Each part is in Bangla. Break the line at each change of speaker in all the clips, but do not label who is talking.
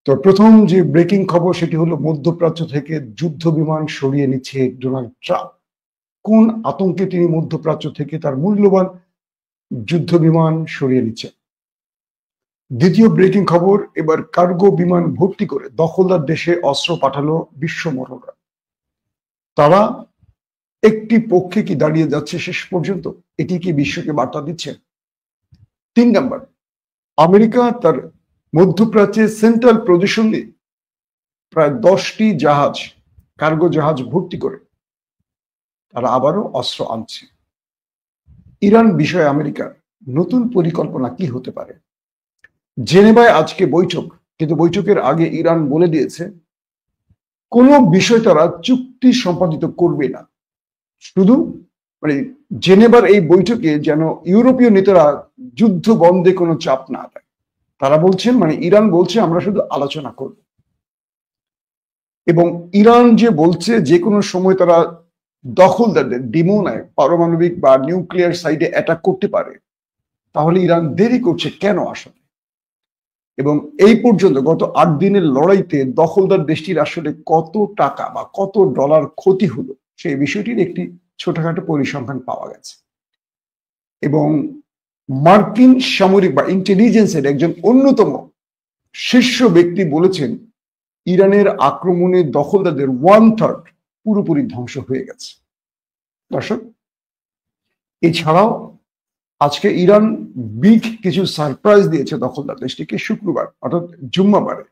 তো প্রথম যে ব্রেকিং খবর সেটি হলো মধ্যপ্রাচ্য থেকে যুদ্ধ বিমান সরিয়ে নিচ্ছে ডোনাল্ড ট্রাম্প। কোন আতঙ্কে তিনি মধ্যপ্রাচ্য থেকে তার মূল্যবান যুদ্ধ বিমান সরিয়ে নিচ্ছে? দ্বিতীয় ব্রেকিং খবর, এবার কার্গো বিমান ভর্তি করে দখলদার দেশে অস্ত্র পাঠালো বিশ্ব মোড়লরা। তারা একটি পক্ষে কি দাঁড়িয়ে যাচ্ছে শেষ পর্যন্ত? এটি কি বিশ্বকে বার্তা দিচ্ছে? 3 নাম্বার, আমেরিকা তার মধ্যপ্রাচ্যে সেন্ট্রাল পজিশন নিয়ে প্রায় 10টি জাহাজ, কার্গো জাহাজ ভর্তি করে তারা আবারও অস্ত্র আনছে। ইরান বিষয়ে আমেরিকার নতুন পরিকল্পনা কি হতে পারে? জেনেভায় আজকে বৈঠক, কিন্তু বৈঠকের আগে ইরান বলে দিয়েছে কোনো বিষয় তারা চুক্তি সম্পাদিত করবে না। শুধু জেনেভার এই বৈঠকে যেন ইউরোপীয় নেতারা যুদ্ধ বন্ধে কোনো চাপ না দেয়। তারা বলছেন, ইরান বলছে আমরা শুধু আলোচনা করব, এবং ইরান যে বলছে যে কোনো সময় তারা দখলদারদের ডিমোনায় পারমাণবিক বা নিউক্লিয়ার সাইডে অ্যাটাক করতে পারে। তাহলে ইরান দেরি করছে কেন আসলে? এবং এই পর্যন্ত গত 8 দিনের লড়াইতে দখলদার দেশটির আসলে কত টাকা বা কত ডলার ক্ষতি হলো সেই বিষয়টির একটি ছোটখাটো পরিসংখ্যান পাওয়া গেছে। এবং মার্কিন সামরিক বা ইন্টেলিজেন্সের একজন অন্যতম শীর্ষ ব্যক্তি বলেছেন ইরানের আক্রমণে দখলদারদের 1/3 পুরোপুরি ধ্বংস হয়ে গেছে। দর্শক, এছাড়াও আজকে ইরান বিগ কিছু সারপ্রাইজ দিয়েছে দখলদার দেশটিকে শুক্রবার অর্থাৎ জুম্মাবারে।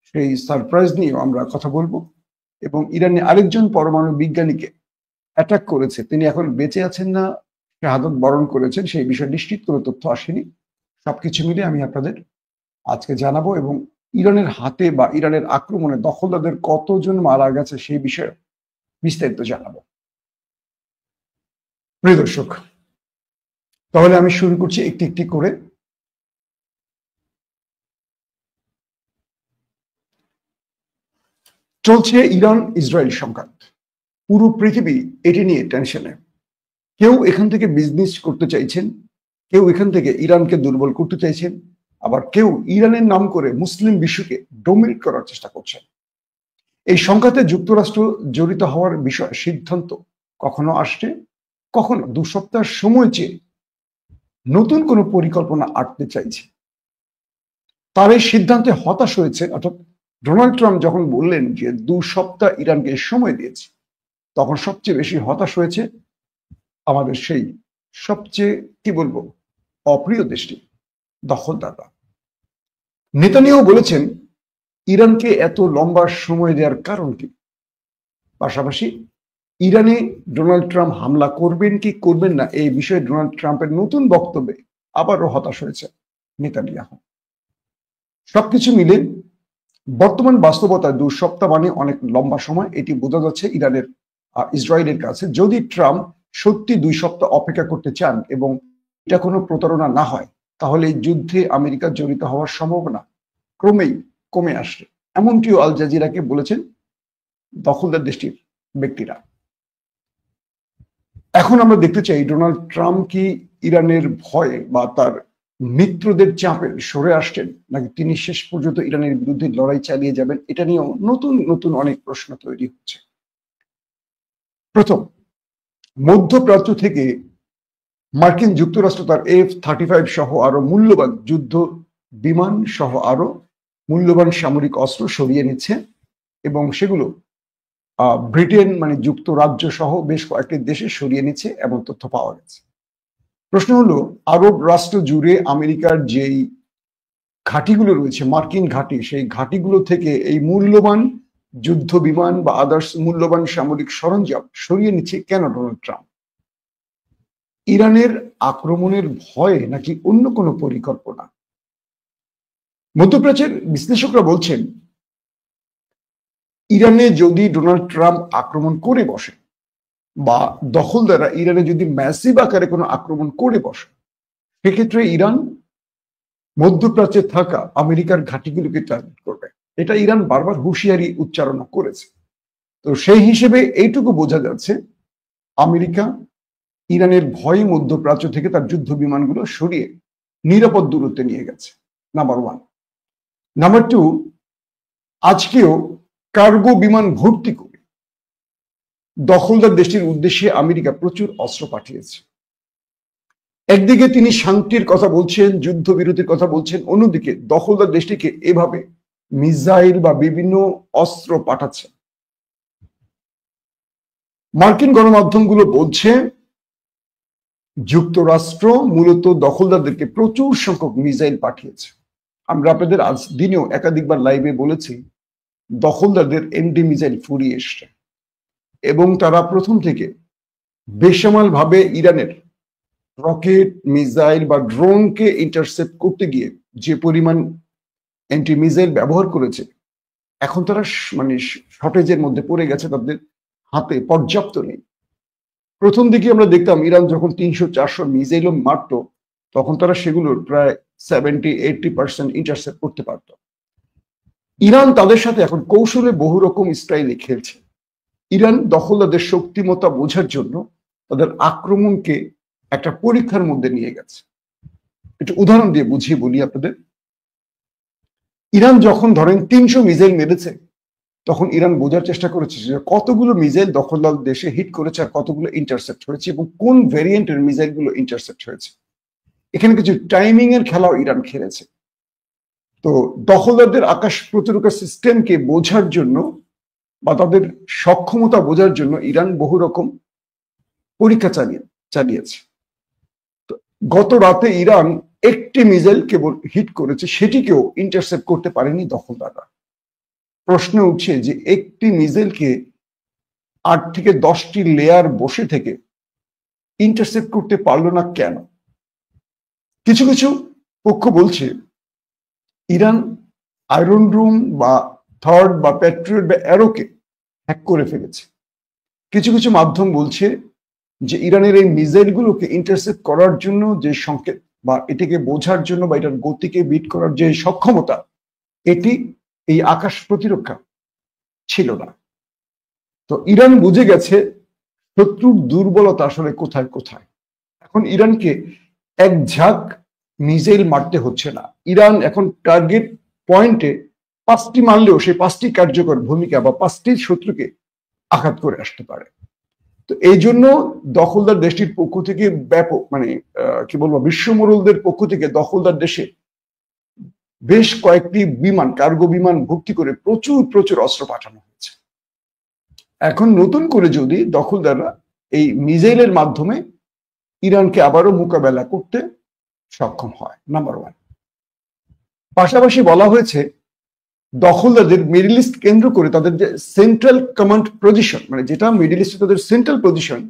সেই সারপ্রাইজ নিয়েও আমরা কথা বলবো। এবং ইরানে আরেকজন পরমাণু বিজ্ঞানীকে অ্যাটাক করেছে, তিনি এখন বেঁচে আছেন না শাহাদাত বরণ করেছেন সেই বিষয়ে নিশ্চিত কোনো তথ্য আসেনি। সবকিছু মিলে আমি আপনাদের আজকে জানাবো, এবং ইরানের হাতে বা ইরানের আক্রমণে দখলদারদের কতজন মারা গেছে সেই বিষয়ে বিস্তারিত জানাবো। প্রিয় দর্শক, তাহলে আমি শুরু করছি একটি একটি করে। চলছে ইরান ইসরায়েল সংঘাত, পুরো পৃথিবী এটি নিয়ে টেনশনে। কেউ এখান থেকে বিজনেস করতে চাইছেন, কেউ এখান থেকে ইরানকে দুর্বল করতে চাইছেন, আবার কেউ ইরানের নাম করে মুসলিম বিশ্বকে ডোমিনেট করার চেষ্টা করছেন। এই সংঘাতে যুক্তরাষ্ট্র জড়িত হওয়ার বিষয়ে সিদ্ধান্ত কখনো আসছে, কখনো 2 সপ্তাহ সময় চেয়ে নতুন কোনো পরিকল্পনা আটতে চাইছে। তার এই সিদ্ধান্তে হতাশ হয়েছে, অর্থাৎ ডোনাল্ড ট্রাম্প যখন বললেন যে 2 সপ্তাহ ইরানকে সময় দিয়েছে, তখন সবচেয়ে বেশি হতাশ হয়েছে আমাদের সেই সবচেয়ে অপ্রিয় দেশটি দখলদাররা। নেতানিয়াহু বলেছেন ইরানকে এত লম্বা সময় দেওয়ার কারণ কি? পাশাপাশি ইরানে ডোনাল্ড ট্রাম্প হামলা করবেন কি করবেন না এই বিষয়ে ডোনাল্ড ট্রাম্পের নতুন বক্তব্যে আবারও হতাশ হয়েছে নেতানিয়াহু। সবকিছু মিলে বর্তমান বাস্তবতায় 2 সপ্তাহ অনেক লম্বা সময়, এটি বোঝা যাচ্ছে ইরানের ইসরায়েলের কাছে। যদি ট্রাম্প সত্যি 2 সপ্তাহ অপেক্ষা করতে চান এবং এটা কোনো প্রতারণা না হয়, তাহলে এই যুদ্ধে আমেরিকা জড়িত হওয়ার সম্ভাবনা ক্রমেই কমে আসছে, এমনটিও আল জাজিরাকে বলেছেন দখলদার দেশটির ব্যক্তিরা। এখন আমরা দেখতে চাই ডোনাল্ড ট্রাম্প কি ইরানের ভয়ে বা তার মিত্রদের চাপে সরে আসছেন, নাকি তিনি শেষ পর্যন্ত ইরানের বিরুদ্ধে লড়াই চালিয়ে যাবেন? এটা নিয়েও নতুন নতুন অনেক প্রশ্ন তৈরি হচ্ছে। প্রথম, মধ্যপ্রাচ্য থেকে মার্কিন যুক্তরাষ্ট্র তার F-35 সহ আরো মূল্যবান যুদ্ধ বিমান সহ আরো মূল্যবান সামরিক অস্ত্র সরিয়ে নিচ্ছে, এবং সেগুলো ব্রিটেন যুক্তরাজ্য সহ বেশ কয়েকটি দেশে সরিয়ে নিচ্ছে এমন তথ্য পাওয়া গেছে। প্রশ্ন হলো, আরব রাষ্ট্র জুড়ে আমেরিকার যেই ঘাঁটিগুলো রয়েছে, মার্কিন ঘাঁটি, সেই ঘাঁটিগুলো থেকে এই মূল্যবান যুদ্ধ বিমান বা আদার্স মূল্যবান সামরিক সরঞ্জাম সরিয়ে নিচ্ছে কেন ডোনাল্ড ট্রাম্প? ইরানের আক্রমণের ভয়ে নাকি অন্য কোনো পরিকল্পনা? মধ্যপ্রাচ্যের বিশ্লেষকরা বলছেন ইরানে যদি ডোনাল্ড ট্রাম্প আক্রমণ করে বসে বা দখলদাররা ইরানে যদি ম্যাসিভ আকারে কোনো আক্রমণ করে বসে, সেক্ষেত্রে ইরান মধ্যপ্রাচ্যে থাকা আমেরিকার ঘাঁটিগুলোকে টার্গেট করবে। এটা ইরান বারবার হুঁশিয়ারি উচ্চারণ করেছে। তো সেই হিসেবে এইটুকু বোঝা যাচ্ছে আমেরিকা ইরানের ভয়ে মধ্যপ্রাচ্য থেকে তার যুদ্ধ বিমানগুলো সরিয়ে নিরাপদ দূরত্বে নিয়ে গেছে, নাম্বার 1। নাম্বার 2, আজকেও কার্গো বিমান ভর্তি করে দখলদার দেশটির উদ্দেশ্যে আমেরিকা প্রচুর অস্ত্র পাঠিয়েছে। একদিকে তিনি শান্তির কথা বলছেন, যুদ্ধবিরতির কথা বলছেন, অন্যদিকে দখলদার দেশটিকে এভাবে মিসাইল বা বিভিন্ন অস্ত্র পাঠাচ্ছে। মার্কিন গণমাধ্যমগুলো বলছে যুক্তরাষ্ট্র মূলত দখলদারদেরকে প্রচুর সংখ্যক মিসাইল পাঠিয়েছে। আমরা আপনাদের আজ দিনেও একাধিকবার লাইভে বলেছি দখলদারদের এমডি মিসাইল ফুরিয়ে এসছে এবং তারা প্রথম থেকে বেসামাল ভাবে ইরানের রকেট, মিসাইল বা ড্রোনকে ইন্টারসেপ্ট করতে গিয়ে যে পরিমাণ অ্যান্টি মিসাইল ব্যবহার করেছে, এখন তারা মানে শর্টেজের মধ্যে পড়ে গেছে, তাদের হাতে পর্যাপ্ত নেই। প্রথম দিকে আমরা দেখতাম ইরান যখন 300-400 মিসাইলও মারত, তখন তারা সেগুলোর প্রায় 70-80% ইন্টারসেপ্ট করতে পারত। ইরান তাদের সাথে এখন কৌশলে বহু রকম স্টাইলে খেলছে। ইরান দখলদারদের শক্তিমত্তা বোঝার জন্য তাদের আক্রমণকে একটা পরীক্ষার মধ্যে নিয়ে গেছে। একটু উদাহরণ দিয়ে বুঝিয়ে বলি আপনাদের। ইরান যখন ধরেন 300 মিসাইল মেরেছে, তখন ইরান বোঝার চেষ্টা করেছে যে কতগুলো মিসাইল দখলদার দেশে হিট করেছে আর কতগুলো ইন্টারসেপ্ট হয়েছে এবং কোন ভ্যারিয়েন্টের মিসাইল গুলো ইন্টারসেপ্ট হয়েছে। এখানে কিছু টাইমিং এর খেলাও ইরান খেলেছে। তো দখলদারদের আকাশ প্রতিরক্ষা সিস্টেমকে বোঝার জন্য বা তাদের সক্ষমতা বোঝার জন্য ইরান বহু রকম পরীক্ষা চালিয়েছে। গত রাতে ইরান একটি মিসাইল কেবল হিট করেছে, সেটিকেও ইন্টারসেপ্ট করতে পারেনি দখলদাররা। প্রশ্ন উঠছে যে একটি মিসাইলকে 8 থেকে 10টি লেয়ার বসে থেকে ইন্টারসেপ্ট করতে পারলো না কেন? কিছু কিছু পক্ষ বলছে ইরান আয়রন রুম বা থার্ড বা প্যাট্রিয়ট বা অ্যারোকে হ্যাক করে ফেলেছে। কিছু কিছু মাধ্যম বলছে যে ইরানের এই মিসাইলগুলোকে ইন্টারসেপ্ট করার জন্য যে সংকেত বা এটিকে বোঝার জন্য বা এটার গতিকে বিট করার যে সক্ষমতা, এটি এই আকাশ প্রতিরক্ষা ছিল না। তো ইরান বুঝে গেছে শত্রুর দুর্বলতা আসলে কোথায় কোথায়। এখন ইরানকে এক ঝাঁক মিসাইল মারতে হচ্ছে না। ইরান এখন টার্গেট পয়েন্টে 5টি মারলেও সেই 5টি কার্যকর ভূমিকা বা 5টি শত্রুকে আঘাত করে আসতে পারে। তো এই জন্য দখলদার দেশটির পক্ষ থেকে ব্যাপক মানে কি বলবো, বিশ্বমোড়লদের পক্ষ থেকে দখলদার দেশে বেশ কয়েকটি বিমান, কার্গো বিমান ভর্তি করে প্রচুর প্রচুর অস্ত্র পাঠানো হয়েছে। এখন নতুন করে যদি দখলদাররা এই মিসাইলের মাধ্যমে ইরানকে আবারও মোকাবেলা করতে সক্ষম হয়, নাম্বার 1। পাশাপাশি বলা হয়েছে দখলদারদের মিডল ইস্ট কেন্দ্র করে তাদের যে সেন্ট্রাল কমান্ড পজিশন, মানে যেটা মিডল ইস্টে তাদের সেন্ট্রাল পজিশন,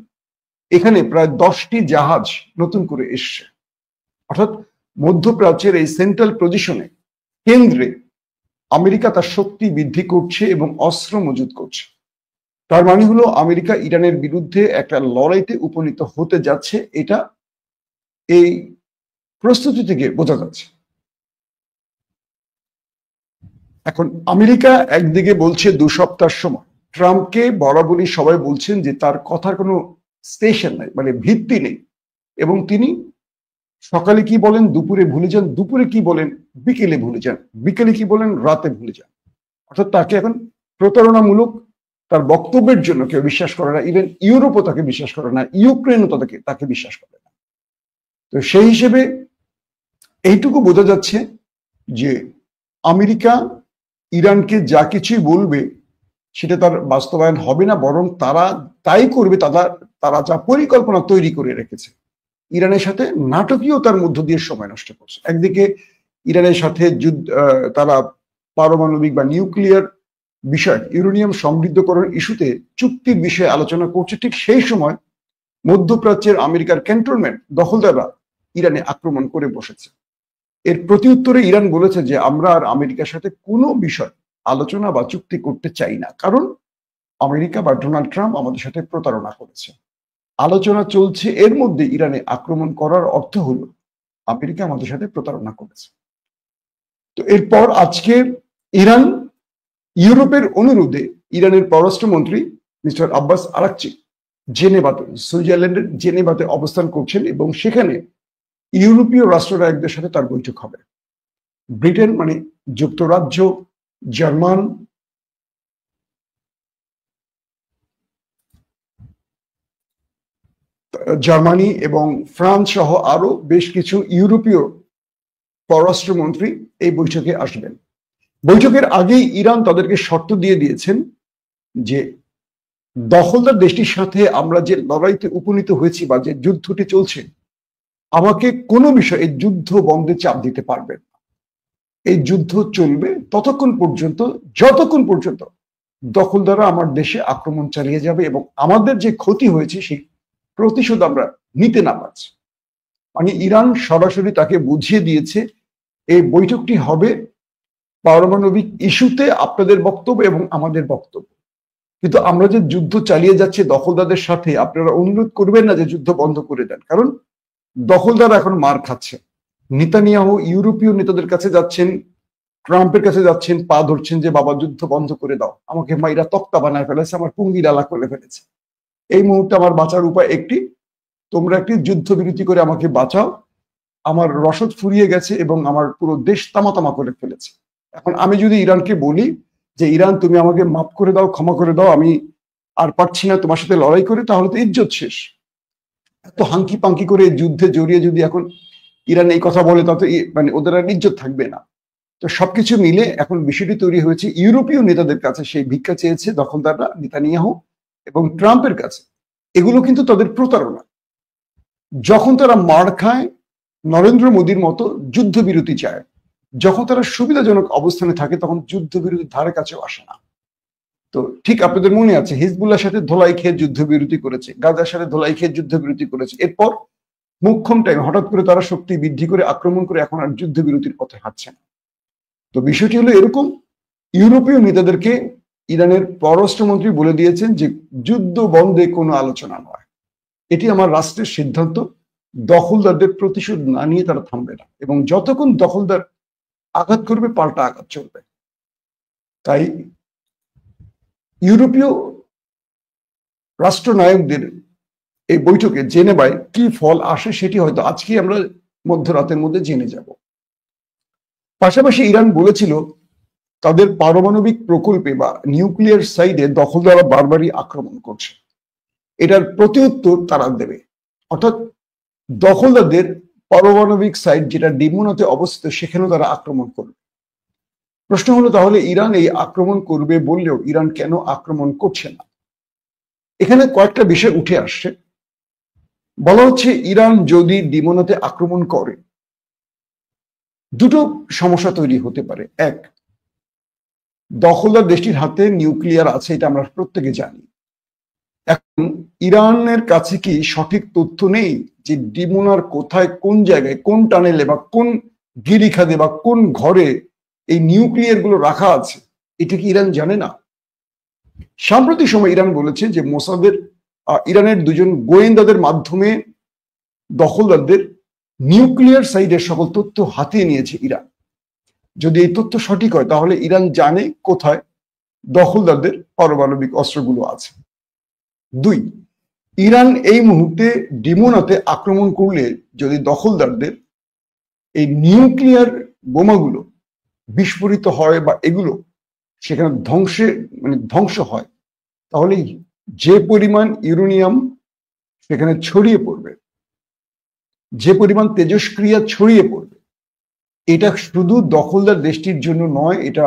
এখানে প্রায় 10টি জাহাজ নতুন করে এসছে। অর্থাৎ মধ্যপ্রাচ্যের এই সেন্ট্রাল পজিশনে কেন্দ্রে আমেরিকা তার শক্তি বৃদ্ধি করছে এবং অস্ত্র মজুত করছে। তার মানে হলো আমেরিকা ইরানের বিরুদ্ধে একটা লড়াইতে উপনীত হতে যাচ্ছে, এটা এই প্রস্তুতি থেকে বোঝা যাচ্ছে। এখন আমেরিকা একদিকে বলছে 2 সপ্তাহ সময়, ট্রাম্পকে বরাবরই সবাই বলছেন যে তার কথার কোনো স্টেশন নাই, মানে ভিত্তি নেই, এবং তিনি সকালে কি বলেন দুপুরে ভুলে যান, দুপুরে কি বলেন বিকেলে ভুলে যান, বিকেলে কি বলেন রাতে ভুলে যান। অর্থাৎ তাকে এখন প্রতারণামূলক তার বক্তব্যের জন্য কেউ বিশ্বাস করে না। ইভেন ইউরোপও তাকে বিশ্বাস করে না, ইউক্রেনও তাকে বিশ্বাস করে না। তো সেই হিসেবে এইটুকু বোঝা যাচ্ছে যে আমেরিকা ইরানকে যা কিছুই বলবে সেটা তার বাস্তবায়ন হবে না, বরং তারা তাই করবে তারা যা পরিকল্পনা তৈরি করে রেখেছে। ইরানের সাথে নাটকীয়তার মধ্য দিয়ে সময় নষ্ট করছে। একদিকে ইরানের সাথে তারা পারমাণবিক বা নিউক্লিয়ার বিষয়, ইউরেনিয়াম সমৃদ্ধকরণ ইস্যুতে চুক্তির বিষয়ে আলোচনা করছে, ঠিক সেই সময় মধ্যপ্রাচ্যের আমেরিকার ক্যান্টনমেন্ট দখলদাররা ইরানে আক্রমণ করে বসেছে। এর প্রতিউত্তরে ইরান বলেছে যে আমরা আর আমেরিকার সাথে কোনো বিষয় আলোচনা বা চুক্তি করতে চাই না, কারণ আমেরিকা বা ডোনাল্ড ট্রাম্প আমাদের সাথে প্রতারণা করেছে। আলোচনা চলছে, এর মধ্যে ইরানে আক্রমণ করার অর্থ হলো আমেরিকা আমাদের সাথে প্রতারণা করেছে। তো এরপর আজকে ইরান ইউরোপের অনুরোধে ইরানের পররাষ্ট্রমন্ত্রী মিস্টার আব্বাস আরাকচি জেনেভাতে, সুইজারল্যান্ডের জেনেভাতে অবস্থান করছেন এবং সেখানে ইউরোপীয় রাষ্ট্রনায়কদের সাথে তার বৈঠক হবে। ব্রিটেন মানে যুক্তরাজ্য, জার্মানি এবং ফ্রান্স সহ আরো বেশ কিছু ইউরোপীয় পররাষ্ট্রমন্ত্রী এই বৈঠকে আসবেন। বৈঠকের আগেই ইরান তাদেরকে শর্ত দিয়ে দিয়েছেন যে দখলদার দেশটির সাথে আমরা যে লড়াইতে উপনীত হয়েছি বা যে যুদ্ধটি চলছে, আমাকে কোনো বিষয়ে এই যুদ্ধ বন্ধে চাপ দিতে পারবেন না। এই যুদ্ধ চলবে যতক্ষণ পর্যন্ত দখলদাররা আমার দেশে আক্রমণ চালিয়ে যাবে এবং আমাদের যে ক্ষতি হয়েছে সেই প্রতিশোধ আমরা নিতে না পারছি। মানে ইরান সরাসরি তাকে বুঝিয়ে দিয়েছে এই বৈঠকটি হবে পারমাণবিক ইস্যুতে আপনাদের বক্তব্য এবং আমাদের বক্তব্য, কিন্তু আমরা যে যুদ্ধ চালিয়ে যাচ্ছি দখলদারদের সাথে, আপনারা অনুরোধ করবেন না যে যুদ্ধ বন্ধ করে দেন, কারণ দখলদার এখন মার খাচ্ছে। নেতানিয়াহু ইউরোপীয় নেতাদের কাছে যাচ্ছেন, ট্রাম্পের কাছে যাচ্ছেন, পা ধরছেন যে বাবা যুদ্ধ বন্ধ করে দাও, আমাকে মাইরা তক্তা বানায় ফেলেছে, আমার পুঙ্গি ডালা করে ফেলেছে, এই মুহূর্তে আমার বাঁচার উপায় একটি, তোমরা একটি যুদ্ধবিরতি করে আমাকে বাঁচাও, আমার রসদ ফুরিয়ে গেছে এবং আমার পুরো দেশ তামাতামা করে ফেলেছে। এখন আমি যদি ইরানকে বলি যে ইরান তুমি আমাকে মাফ করে দাও, ক্ষমা করে দাও, আমি আর পারছি না তোমার সাথে লড়াই করে, তাহলে তো ইজ্জত শেষ। এত হাঙ্কি পাঙ্কি করে যুদ্ধে জড়িয়ে যদি এখন ইরান এই কথা বলে, তাতে মানে ওদের আর ইজ্জত থাকবে না। তো সবকিছু মিলে এখন বিষয়টি তৈরি হয়েছে ইউরোপীয় নেতাদের কাছে, সেই ভিক্ষা চেয়েছে দখলদাররা নেতানিয়াহু এবং ট্রাম্পের কাছে। এগুলো কিন্তু তাদের প্রতারণা। যখন তারা মার খায় নরেন্দ্র মোদীর মতো যুদ্ধবিরতি চায়, যখন তারা সুবিধাজনক অবস্থানে থাকে তখন যুদ্ধবিরতির ধারে কাছেও আসে না। তো ঠিক আপনাদের মনে আছে হিজবুল্লাহর সাথে ধোলাই খেয়ে যুদ্ধবিরতি করেছে, গাজার সাথে ধোলাই খেয়ে যুদ্ধবিরতি করেছে, এরপর মোক্ষম টাইম হঠাৎ করে তারা শক্তি বৃদ্ধি করে আক্রমণ করে এখন আর যুদ্ধবিরতির পথে হাঁটছে না। তো বিষয়টি হলো এরকম, ইউরোপীয় নেতাদেরকে ইরানের পররাষ্ট্রমন্ত্রী বলে দিয়েছেন যে যুদ্ধ বন্ধে কোনো আলোচনা নয়, এটি আমার রাষ্ট্রের সিদ্ধান্ত, দখলদারদের প্রতিশোধ না নিয়ে তারা থামবে না, এবং যতক্ষণ দখলদার আঘাত করবে পাল্টা আঘাত চলবে। তাই ইউরোপীয় রাষ্ট্রনায়কদের এই বৈঠকে জেনেভায় কি ফল আসে সেটি হয়তো আজকে আমরা মধ্যরাতের মধ্যে জেনে যাব। পাশাপাশি ইরান বলেছিল তাদের পারমাণবিক প্রকল্পে বা নিউক্লিয়ার সাইডে দখলদাররা বারবারই আক্রমণ করছে, এটার প্রতিউত্তর তারা দেবে। অর্থাৎ দখলদারদের পারমাণবিক সাইট যেটা ডিমোনাতে অবস্থিত সেখানেও তারা আক্রমণ করবে। প্রশ্ন হলো তাহলে ইরান এই আক্রমণ করবে বললেও ইরান কেন আক্রমণ করছে না? এখানে কয়েকটা বিষয় উঠে আসছে। বলা হচ্ছে ইরান যদি ডিমোনাতে আক্রমণ করে দুটো সমস্যা তৈরি হতে পারে। এক, দখলদার দেশটির হাতে নিউক্লিয়ার আছে, এটা আমরা প্রত্যেকে জানি। এখন ইরানের কাছে কি সঠিক তথ্য নেই যে ডিমোনার কোথায়, কোন জায়গায়, কোন টানেলে বা কোন গিরিখাদে বা কোন ঘরে এই নিউক্লিয়ার গুলো রাখা আছে? এটা কি ইরান জানে না? সাম্প্রতিক সময় ইরান বলেছে যে মোসাদের ইরানের দুজন গোয়েন্দাদের মাধ্যমে দখলদারদের নিউক্লিয়ার সাইডের সকল তথ্য হাতিয়ে নিয়েছে ইরান। যদি এই তথ্য সঠিক হয় তাহলে ইরান জানে কোথায় দখলদারদের পারমাণবিক অস্ত্রগুলো আছে। দুই, ইরান এই মুহূর্তে ডিমোনাতে আক্রমণ করলে যদি দখলদারদের এই নিউক্লিয়ার বোমাগুলো বিস্ফোরিত হয় বা এগুলো সেখানে ধ্বংস হয়, তাহলে যে পরিমাণ ইউরেনিয়াম সেখানে ছড়িয়ে পড়বে, যে পরিমাণ তেজস্ক্রিয়া ছড়িয়ে পড়বে, এটা শুধু দখলদার দেশটির জন্য নয়, এটা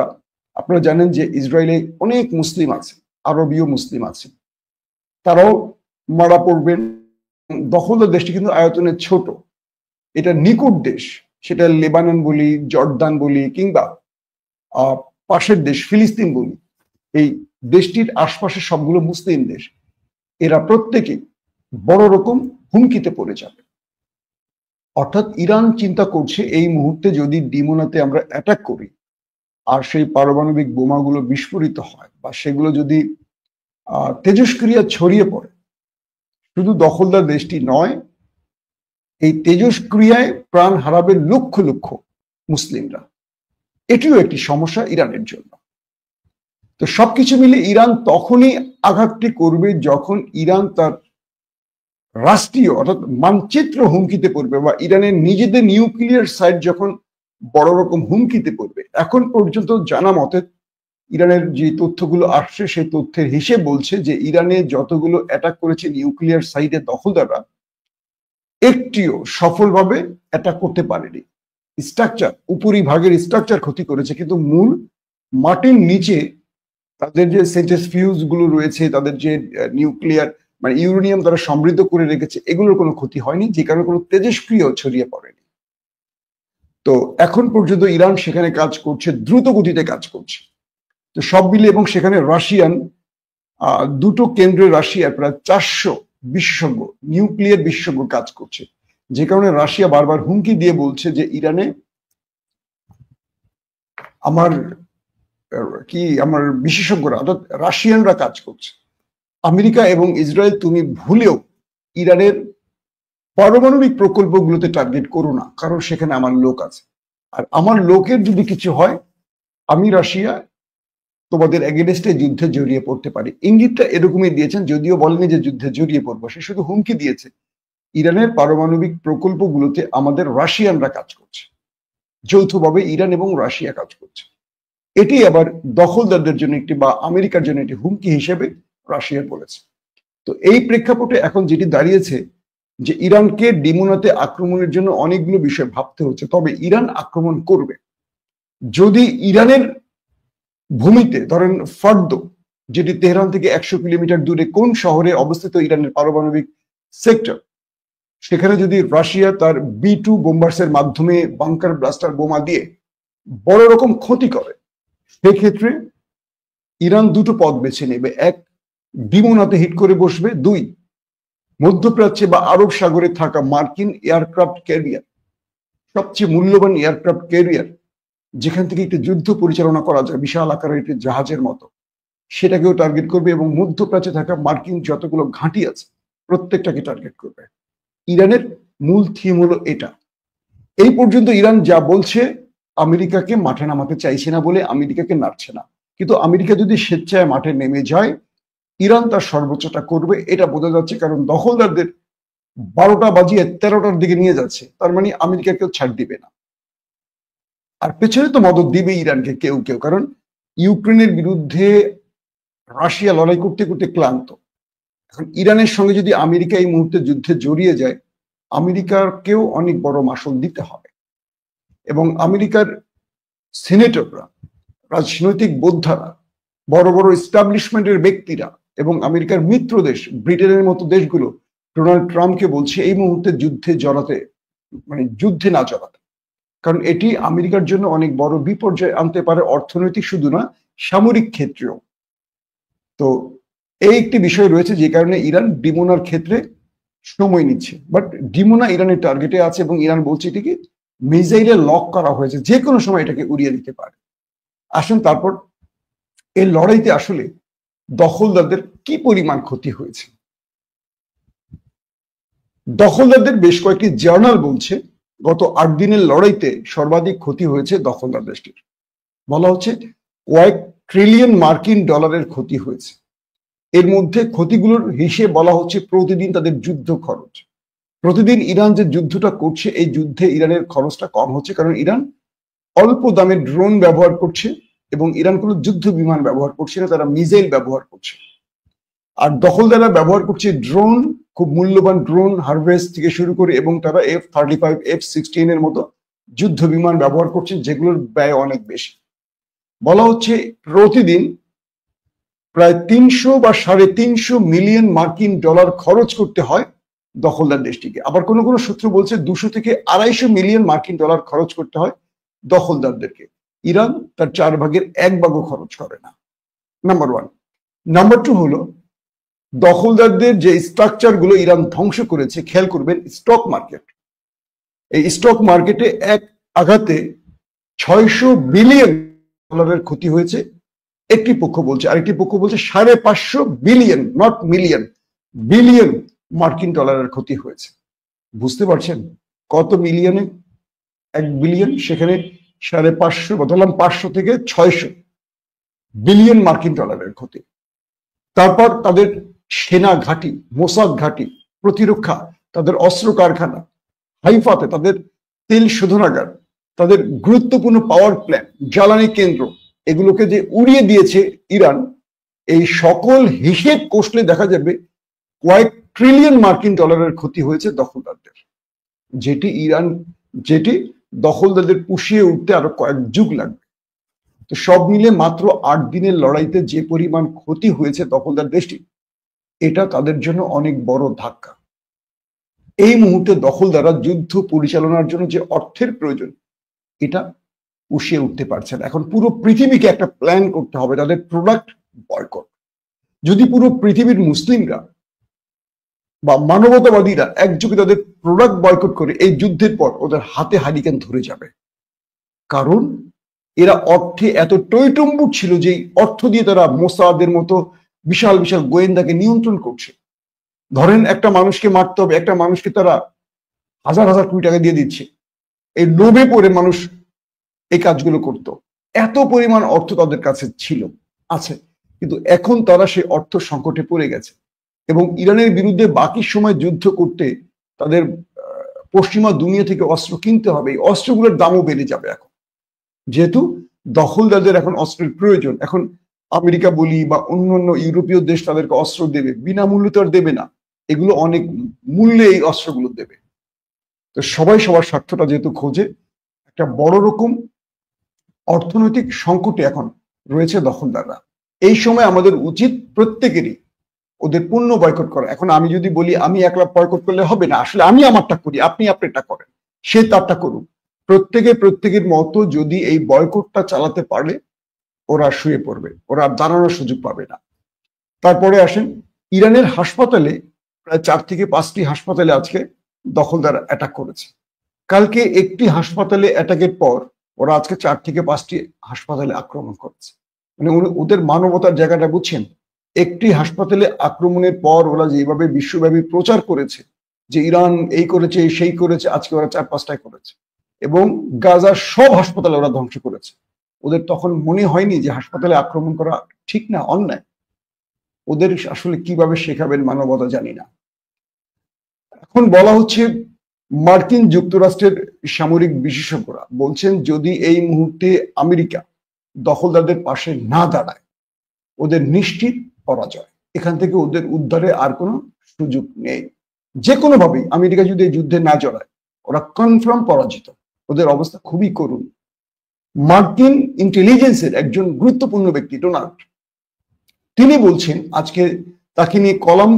আপনারা জানেন যে ইসরায়েলে অনেক মুসলিম আছে, আরবীয় মুসলিম আছে, তারাও মারা পড়বেন। দখলদার দেশটি কিন্তু আয়তনে ছোট, এটা নিকট দেশ, সেটা লেবানন বলি, জর্দান বলি, কিংবা পাশের দেশ ফিলিস্তিন বলি, এই দেশটির আশপাশে সবগুলো মুসলিম দেশ, এরা প্রত্যেকে বড় রকম হুমকিতে পড়ে যাবে। অর্থাৎ ইরান চিন্তা করছে এই মুহূর্তে যদি ডিমোনাতে আমরা অ্যাটাক করি আর সেই পারমাণবিক বোমাগুলো বিস্ফোরিত হয় বা সেগুলো যদি তেজস্ক্রিয়া ছড়িয়ে পড়ে, শুধু দখলদার দেশটি নয়, এই তেজস্ক্রিয়ায় প্রাণ হারাবে লক্ষ লক্ষ মুসলিমরা। এটিও একটি সমস্যা ইরানের জন্য। তো সবকিছু মিলে ইরান তখনই আঘাতটি করবে যখন ইরান তার রাষ্ট্রীয় অর্থাৎ মানচিত্র হুমকিতে পড়বে বা ইরানের নিজেদের নিউক্লিয়ার সাইট যখন বড় রকম হুমকিতে পড়বে। এখন পর্যন্ত জানা মতে ইরানের যে তথ্যগুলো আসছে সেই তথ্যের হিসেব বলছে যে ইরানে যতগুলো অ্যাটাক করেছে নিউক্লিয়ার সাইটে দখলদাররা, একটিও সফলভাবে অ্যাটাক করতে পারেনি। স্ট্রাকচার, উপরিভাগের স্ট্রাকচার ক্ষতি করেছে, কিন্তু মূল মাটির নিচে তাদের যে সেন্ট্রিফিউজ গুলো রয়েছে, তাদের যে নিউক্লিয়ার মানে ইউরেনিয়াম তারা সমৃদ্ধ করে রেখেছে, এগুলোর কোনো ক্ষতি হয়নি, যে কারণে কোনো তেজস্ক্রিয় ছড়িয়ে পড়েনি। তো এখন পর্যন্ত ইরান সেখানে কাজ করছে, দ্রুত গতিতে কাজ করছে। তো সব মিলে, এবং সেখানে রাশিয়ান দুটো কেন্দ্রে রাশিয়ার প্রায় 400 বিশেষজ্ঞ, নিউক্লিয়ার বিশেষজ্ঞ কাজ করছে, যে কারণে রাশিয়া বারবার হুমকি দিয়ে বলছে যে ইরানে আমার বিশেষজ্ঞরা অর্থাৎ রাশিয়ানরা কাজ করছে। আমেরিকা এবং ইসরায়েল, তুমি ভুলেও ইরানের পারমাণবিক প্রকল্পগুলোতে টার্গেট করো না, কারণ সেখানে আমার লোক আছে, আর আমার লোকের যদি কিছু হয় আমি রাশিয়া তোমাদের এগেনস্টে যুদ্ধে জড়িয়ে পড়তে পারি। ইঙ্গিতটা এরকমই দিয়েছেন, যদিও বলেনি যে যুদ্ধে জড়িয়ে পড়বো, সে শুধু হুমকি দিয়েছে ইরানের পারমাণবিক প্রকল্পগুলোতে আমাদের রাশিয়ানরা কাজ করছে, যৌথভাবে ইরান এবং রাশিয়া কাজ করছে। এটি আবার দখলদারদের জন্য একটি, বা আমেরিকার জন্য একটি হুমকি হিসেবে রাশিয়া বলেছে। তো এই প্রেক্ষাপটে এখন যেটি দাঁড়িয়েছে যে ইরানকে ডিমোনাতে আক্রমণের জন্য অনেকগুলো বিষয় ভাবতে হচ্ছে। তবে ইরান আক্রমণ করবে যদি ইরানের ভূমিতে, ধরেন ফর্দো, যেটি তেহরান থেকে 100 কিলোমিটার দূরে কোন শহরে অবস্থিত ইরানের পারমাণবিক সেক্টর, সেখানে যদি রাশিয়া তার B2 বোম্বার্সের মাধ্যমে বাংকার ব্লাস্টার বোমা দিয়ে বড় রকম ক্ষতি করে, সেক্ষেত্রে ইরান দুটো পথ বেছে নেবে। এক, ডিমোনাতে হিট করে বসবে। দুই, মধ্যপ্রাচ্যে বা আরব সাগরে থাকা মার্কিন এয়ারক্রাফট ক্যারিয়ার, সবচেয়ে মূল্যবান এয়ারক্রাফট ক্যারিয়ার, যেখান থেকে একটি যুদ্ধ পরিচালনা করা যায় বিশাল আকারের একটি জাহাজের মতো, সেটাকেও টার্গেট করবে, এবং মধ্যপ্রাচ্যে থাকা মার্কিন যতগুলো ঘাঁটি আছে প্রত্যেকটাকে টার্গেট করবে। ইরানের মূল থিম হলো এটা। এই পর্যন্ত ইরান যা বলছে, আমেরিকাকে মাঠে নামাতে চাইছে না বলে আমেরিকাকে নাড়ছে না, কিন্তু আমেরিকা যদি স্বেচ্ছায় মাঠে নেমে যায়, ইরান তার সর্বোচ্চটা করবে, এটা বোঝা যাচ্ছে। কারণ দখলদারদের 12টা বাজিয়ে 13টার দিকে নিয়ে যাচ্ছে, তার মানে আমেরিকা কেউ ছাড় দিবে না। আর পেছনে তো মদত দিবে ইরানকে কেউ কেউ, কারণ ইউক্রেনের বিরুদ্ধে রাশিয়া লড়াই করতে করতে ক্লান্ত। এখন ইরানের সঙ্গে যদি আমেরিকা এই মুহূর্তে যুদ্ধে জড়িয়ে যায়, আমেরিকাকেও অনেক বড় মাসুল দিতে হবে। এবং আমেরিকার সিনেটররা, রাজনৈতিক বোদ্ধারা, বড় বড় এস্টাবলিশমেন্টের ব্যক্তিরা এবং আমেরিকার মিত্র দেশ ব্রিটেনের মতো দেশগুলো ডোনাল্ড ট্রাম্পকে বলছে এই মুহূর্তে যুদ্ধে জড়াতে, মানে যুদ্ধে না জড়াতে, কারণ এটি আমেরিকার জন্য অনেক বড় বিপর্যয় আনতে পারে, অর্থনৈতিক শুধু না, সামরিক ক্ষেত্রেও। তো এই একটি বিষয় রয়েছে, যে কারণে ইরান ডিমোনার ক্ষেত্রে সময় নিচ্ছে। বাট ডিমোনা ইরানের টার্গেটে আছে, এবং ইরান বলছে এটিকে মিসাইলে লক করা হয়েছে, যে কোনো সময় এটাকে উড়িয়ে দিতে পারে। আসুন তারপর এই লড়াইতে আসলে দখলদারদের কি পরিমাণ ক্ষতি হয়েছে। দখলদারদের বেশ কয়েকটি জার্নাল বলছে গত 8 দিনের লড়াইতে সর্বাধিক ক্ষতি হয়েছে দখলদার দেশটির। বলা হচ্ছে কয়েক ট্রিলিয়ন মার্কিন ডলারের ক্ষতি হয়েছে। এর মধ্যে ক্ষতিগুলোর হিসেব বলা হচ্ছে প্রতিদিন তাদের যুদ্ধ খরচ। প্রতিদিন ইরান যে যুদ্ধটা করছে, এই যুদ্ধে ইরানের খরচটা কম হচ্ছে, কারণ ইরান অল্প দামে ড্রোন ব্যবহার করছে, এবং ইরান কোনো যুদ্ধ বিমান ব্যবহার করছে না, তারা মিসাইল ব্যবহার করছে। আর দখলদাররা ব্যবহার করছে ড্রোন, খুব মূল্যবান ড্রোন, হারভেস্ট থেকে শুরু করে, এবং তারা F-35, F-16 এর মতো যুদ্ধ বিমান ব্যবহার করছে, যেগুলোর ব্যয় অনেক বেশি। বলা হচ্ছে প্রতিদিন প্রায় 300 বা 350 মিলিয়ন মার্কিন ডলার খরচ করতে হয় দখলদার দেশটিকে। আবার কোনো কোনো সূত্র বলছে 200 থেকে 250 মিলিয়ন মার্কিন ডলার খরচ করতে হয় দখলদারদেরকে। ইরান তার 4 ভাগের 1 ভাগও খরচ করে না। নাম্বার 1। নাম্বার 2 হলো দখলদারদের যে স্ট্রাকচার গুলো ইরান ধ্বংস করেছে। খেয়াল করবেন, স্টক মার্কেট, এই স্টক মার্কেটে এক আঘাতে 600 বিলিয়ন ডলারের ক্ষতি হয়েছে একটি পক্ষ বলছে, আরেকটি পক্ষ বলছে 550 বিলিয়ন, নট মিলিয়ন, বিলিয়ন মার্কিন ডলারের ক্ষতি হয়েছে। বুঝতে পারছেন কত মিলিয়নে 1 বিলিয়ন, সেখানে 550, বললাম 500 থেকে 600 বিলিয়ন মার্কিন ডলারের ক্ষতি। তারপর তাদের সেনা ঘাঁটি, মোসাদ ঘাঁটি, প্রতিরক্ষা, তাদের অস্ত্র কারখানা, হাইফাতে তাদের তেল শোধনাগার, তাদের গুরুত্বপূর্ণ পাওয়ার প্ল্যান্ট, জ্বালানি কেন্দ্র, এগুলোকে যে উড়িয়ে দিয়েছে ইরান, এই সকল হিসেব কষলে দেখা যাবে কয়েক ট্রিলিয়ন মার্কিন ডলারের ক্ষতি হয়েছে দখলদারদের, যেটি দখলদারদের পুষিয়ে উঠতে আরো কয়েক যুগ লাগবে। তো সব মিলে মাত্র 8 দিনের লড়াইতে যে পরিমাণ ক্ষতি হয়েছে দখলদার দেশটি, এটা তাদের জন্য অনেক বড় ধাক্কা। এই মুহূর্তে দখলদাররা যুদ্ধ পরিচালনার জন্য যে অর্থের প্রয়োজন, এটা পুষিয়ে উঠতে পারছে না। এখন পুরো পৃথিবীকে একটা প্ল্যান করতে হবে তাদের প্রোডাক্ট বয়কট। যদি পুরো পৃথিবীর মুসলিমরা বা মানবতাবাদীরা একযোগে তাদের প্রোডাক্ট বয়কট করে, এই যুদ্ধের পর ওদের হাতে হারিকেন ধরে যাবে। কারণ এরা অর্থে এত টইটম্বুর ছিল যে অর্থ দিয়ে তারা মোসাদের মতো বিশাল বিশাল গোয়েন্দাকে নিয়ন্ত্রণ করছে। ধরেন একটা মানুষকে মারতে হবে, একটা মানুষকে তারা হাজার হাজার কোটি টাকা দিয়ে দিচ্ছে, এই লোভে পড়ে মানুষ এই কাজগুলো করত। এত পরিমাণ অর্থ তাদের কাছে আছে, কিন্তু এখন তারা সেই অর্থ সংকটে পড়ে গেছে এবং ইরানের বিরুদ্ধে বাকি সময় যুদ্ধ করতে তাদের পশ্চিমা দুনিয়া থেকে অস্ত্র কিনতে হবে। এই অস্ত্রগুলোর দামও বেড়ে যাবে এখন, যেহেতু দখলদারদের এখন অস্ত্রের প্রয়োজন। এখন আমেরিকা বলি বা অন্যান্য ইউরোপীয় দেশ তাদেরকে অস্ত্র দেবে, বিনামূল্যে তো আর দেবে না, এগুলো অনেক মূল্যে এই অস্ত্রগুলো দেবে। তো সবাই সবার স্বার্থটা যেহেতু খোঁজে, একটা বড় রকম অর্থনৈতিক সংকটে এখন রয়েছে দখলদাররা। এই সময় আমাদের উচিত প্রত্যেকেরই ওদের পণ্য বয়কট করা। এখন আমি যদি বলি আমি একলা বয়কট করলে হবে না, আসলে আমি আমারটা করি, আপনি আপনারটা করেন, সে তারটা করুন। প্রত্যেকের মতো যদি এই বয়কটটা চালাতে পারলে ওরা শুয়ে পড়বে, ওরা আর দাঁড়ানোর সুযোগ পাবে না। তারপরে আসেন ইরানের হাসপাতালে, প্রায় 4 থেকে 5টি হাসপাতালে আজকে দখলদার অ্যাটাক করেছে। কালকে একটি হাসপাতালে অ্যাটাকের পর ওরা আজকে 4 থেকে 5টি হাসপাতালে আক্রমণ করেছে। মানে ওদের মানবতার জায়গাটা বুঝছেন? একটি হাসপাতালে আক্রমণের পর ওরা যেভাবে বিশ্বব্যাপী প্রচার করেছে যে ইরান এই করেছে সেই করেছে, আজকে ওরা 4-5টায় করেছে এবং গাজার সব হাসপাতালে ওরা ধ্বংস করেছে। ওদের তখন মনে হয়নি যে হাসপাতালে আক্রমণ করা ঠিক না, অন্যায়? ওদের আসলে কিভাবে শেখাবেন মানবতা জানি না। এখন বলা হচ্ছে মার্কিন যুক্তরাষ্ট্রের সামরিক বিশেষজ্ঞরা বলছেন যদি এই মুহূর্তে আমেরিকা দখলদারদের পাশে না দাঁড়ায়, ওদের নিশ্চিত পরাজয়। এখান থেকে ওদের উদ্ধারে আর কোনো সুযোগ নেই। যে কোনোভাবেই আমেরিকা যদি এই যুদ্ধে না জড়ায়, ওরা কনফার্ম পরাজিত। ওদের অবস্থা খুবই করুণ। মার্কিন ইন্টেলিজেন্সের একজন গুরুত্বপূর্ণ ব্যক্তি ডোনাল্ড, তিনি বলছেন, আজকে তাকে নিয়ে কলাম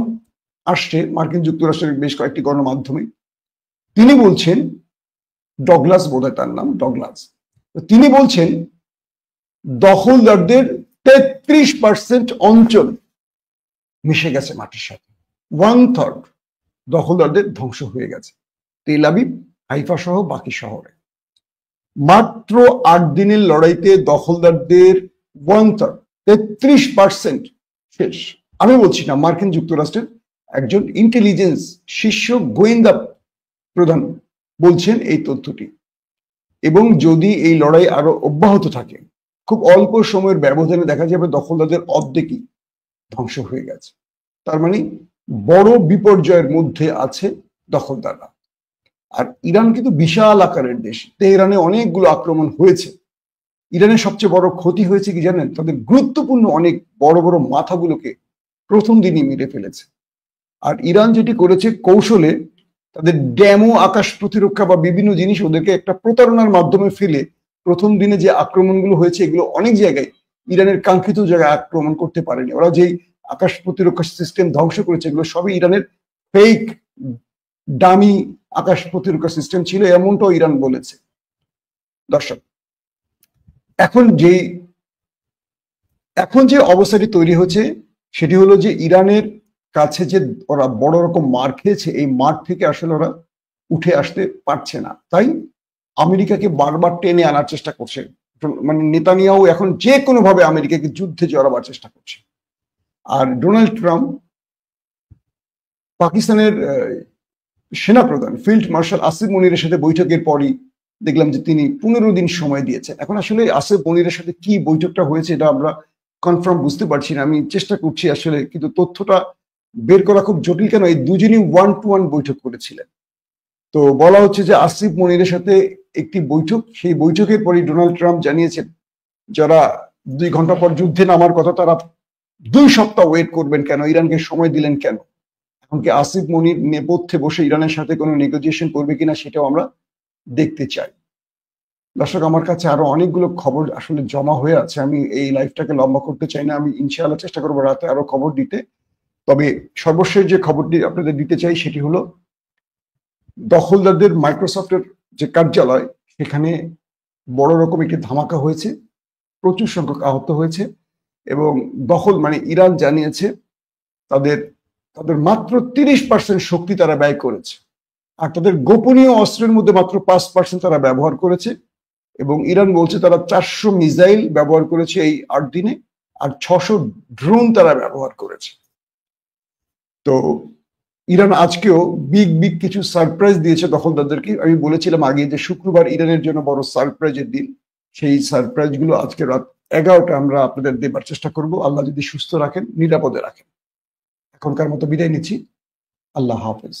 আসছে মার্কিন যুক্তরাষ্ট্রের বেশ কয়েকটি গণমাধ্যমে। তিনি বলছেন, ডগলাস বোধহয় তার নাম, ডগলাস, তিনি বলছেন দখলদারদের 33% অঞ্চল মিশে গেছে মাটির সাথে। 1/3 দখলদারদের ধ্বংস হয়ে গেছে তেল আবিব, হাইফা সহ বাকি শহরে। মাত্র 8 দিনের লড়াইতে দখলদারদের 1/3, 33% শেষ। আমি বলছি না, মার্কিন যুক্তরাষ্ট্রের একজন ইন্টেলিজেন্স শীর্ষ গোয়েন্দা প্রধান বলছেন এই তথ্যটি। এবং যদি এই লড়াই আরো অব্যাহত থাকে, খুব অল্প সময়ের ব্যবধানে দেখা যাবে দখলদারদের অর্ধেকই ধ্বংস হয়ে গেছে। তার মানে বড় বিপর্যয়ের মধ্যে আছে দখলদাররা। আর ইরান কিন্তু বিশাল আকারের দেশ, তেহরানে অনেকগুলো আক্রমণ হয়েছে। ইরানের সবচেয়ে বড় ক্ষতি হয়েছে কি জানেন? তাদের গুরুত্বপূর্ণ অনেক বড় বড় মাথাগুলোকে প্রথম দিনই মেরে ফেলেছে। আর ইরান যেটি করেছে কৌশলে, তাদের ড্যামো আকাশ প্রতিরক্ষা বা বিভিন্ন জিনিস ওদেরকে একটা প্রতারণার মাধ্যমে ফেলে প্রথম দিনে যে আক্রমণগুলো হয়েছে, এগুলো অনেক জায়গায় ইরানের কাঙ্ক্ষিত জায়গায় আক্রমণ করতে পারেনি। ওরা যেই আকাশ প্রতিরক্ষা সিস্টেম ধ্বংস করেছে, এগুলো সবই ইরানের ফেক ডামি আকাশ প্রতিরক্ষা সিস্টেম ছিল, এমনটাও ইরান বলেছে। দর্শক, এখন যে অবস্থাটি তৈরি হচ্ছে সেটি হলো যে ইরানের কাছে যে ওরা বড় রকম মার খেয়েছে, এই মার থেকে আসলে ওরা উঠে আসতে পারছে না। তাই আমেরিকাকে বারবার টেনে আনার চেষ্টা করছে। মানে নেতানিয়াহু এখন যে কোনো ভাবে আমেরিকাকে যুদ্ধে জড়াবার চেষ্টা করছে। আর ডোনাল্ড ট্রাম্প পাকিস্তানের সেনাপ্রধান ফিল্ড মার্শাল আসিফ মনিরের সাথে বৈঠকের পরই দেখলাম যে তিনি 15 দিন সময় দিয়েছেন। এখন আসলে আসিফ মনিরের সাথে কি বৈঠকটা হয়েছে এটা আমরা কনফার্ম বুঝতে পারছি না। আমি চেষ্টা করছি আসলে, কিন্তু তথ্যটা বের করা খুব জটিল। কেন? এই দুজনই 1-to-1 বৈঠক করেছিলেন। তো বলা হচ্ছে যে আসিফ মনিরের সাথে একটি বৈঠক, সেই বৈঠকের পরই ডোনাল্ড ট্রাম্প জানিয়েছেন যারা 2 ঘন্টা পর যুদ্ধে নামার কথা, তারা 2 সপ্তাহ ওয়েট করবেন কেন? ইরানকে সময় দিলেন কেন? এমনকি আসিফ মনির নেপথ্যে বসে ইরানের সাথে কোনো নেগোসিয়েশন করবে কিনা সেটাও আমরা দেখতে চাই। দর্শক, আমার কাছে আরো অনেকগুলো খবর আসলে জমা হয়ে আছে, আমি এই লাইভটাকে লম্বা করতে চাই না। আমি ইনশাআল্লাহ চেষ্টা করবো রাতে আরো খবর দিতে। তবে সর্বশেষ যে খবরটি আপনাদের দিতে চাই সেটি হলো, দখলদারদের মাইক্রোসফটের যে কার্যালয়, সেখানে বড় রকম একটি ধামাকা হয়েছে, প্রচুর সংখ্যক আহত হয়েছে এবং ইরান জানিয়েছে তাদের তাদের মাত্র 30% শক্তি তারা ব্যয় করেছে, আর তাদের গোপনীয় অস্ত্রের মধ্যে মাত্র 5% তারা ব্যবহার করেছে। এবং ইরান বলছে তারা 400 মিসাইল ব্যবহার করেছে এই 8 দিনে, আর 600 ড্রোন তারা ব্যবহার করেছে। তো ইরান আজকেও বিগ কিছু সারপ্রাইজ দিয়েছে দখলদারদেরকে। আমি বলেছিলাম আগে যে শুক্রবার ইরানের জন্য বড় সারপ্রাইজের দিন। সেই সারপ্রাইজ গুলো আজকে রাত 11টা আমরা আপনাদের দেবার চেষ্টা করব, আল্লাহ যদি সুস্থ রাখেন, নিরাপদে রাখেন। এখনকার মতো বিদায় নিচ্ছি। আল্লাহ হাফেজ।